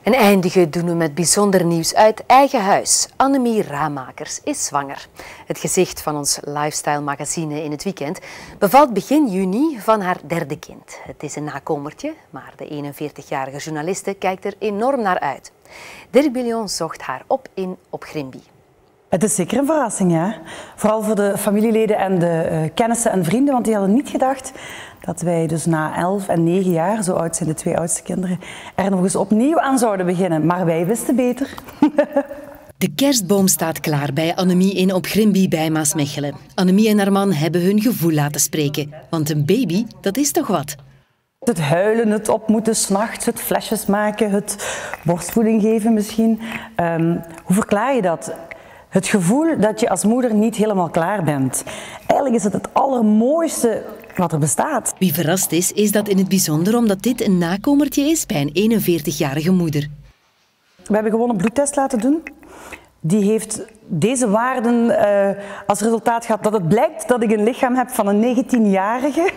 En eindigen doen we met bijzonder nieuws uit eigen huis. Annemie Ramakers is zwanger. Het gezicht van ons lifestyle magazine in het weekend bevalt begin juni van haar derde kind. Het is een nakomertje, maar de 41-jarige journaliste kijkt er enorm naar uit. Dirk Billion zocht haar op Grimby. Het is zeker een verrassing, ja. Vooral voor de familieleden en de kennissen en vrienden, want die hadden niet gedacht dat wij dus na 11 en 9 jaar, zo oud zijn de twee oudste kinderen, er nog eens opnieuw aan zouden beginnen. Maar wij wisten beter. De kerstboom staat klaar bij Annemie in op Grimby bij Maasmechelen. Annemie en haar man hebben hun gevoel laten spreken, want een baby, dat is toch wat? Het huilen, het op moeten 's nachts, het flesjes maken, het borstvoeding geven misschien. Hoe verklaar je dat? Het gevoel dat je als moeder niet helemaal klaar bent. Eigenlijk is het het allermooiste wat er bestaat. Wie verrast is, is dat in het bijzonder omdat dit een nakomertje is bij een 41-jarige moeder. We hebben gewoon een bloedtest laten doen. Die heeft deze waarden als resultaat gehad dat het blijkt dat ik een lichaam heb van een 19-jarige.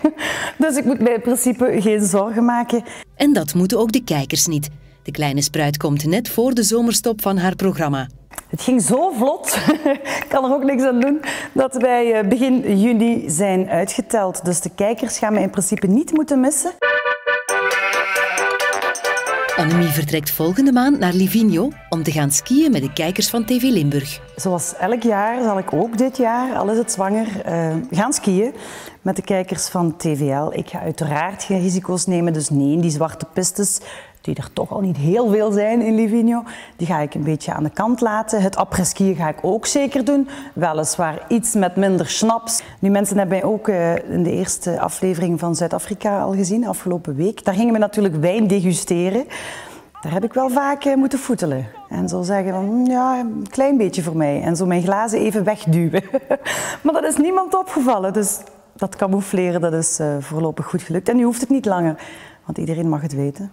Dus ik moet mij in principe geen zorgen maken. En dat moeten ook de kijkers niet. De kleine spruit komt net voor de zomerstop van haar programma. Het ging zo vlot, ik kan er ook niks aan doen, dat wij begin juni zijn uitgeteld. Dus de kijkers gaan mij in principe niet moeten missen. Annemie vertrekt volgende maand naar Livigno om te gaan skiën met de kijkers van TV Limburg. Zoals elk jaar zal ik ook dit jaar, al is het zwanger, gaan skiën met de kijkers van TVL. Ik ga uiteraard geen risico's nemen, dus nee, die zwarte pistes, die er toch al niet heel veel zijn in Livigno, die ga ik een beetje aan de kant laten. Het après-skiën ga ik ook zeker doen, weliswaar iets met minder schnaps. Nu, mensen hebben mij ook in de eerste aflevering van Zuid-Afrika al gezien, afgelopen week. Daar gingen we natuurlijk wijn degusteren. Daar heb ik wel vaak moeten voetelen. En zo zeggen van, ja, een klein beetje voor mij. En zo mijn glazen even wegduwen. Maar dat is niemand opgevallen, dus dat camoufleren, dat is voorlopig goed gelukt. En nu hoeft het niet langer, want iedereen mag het weten.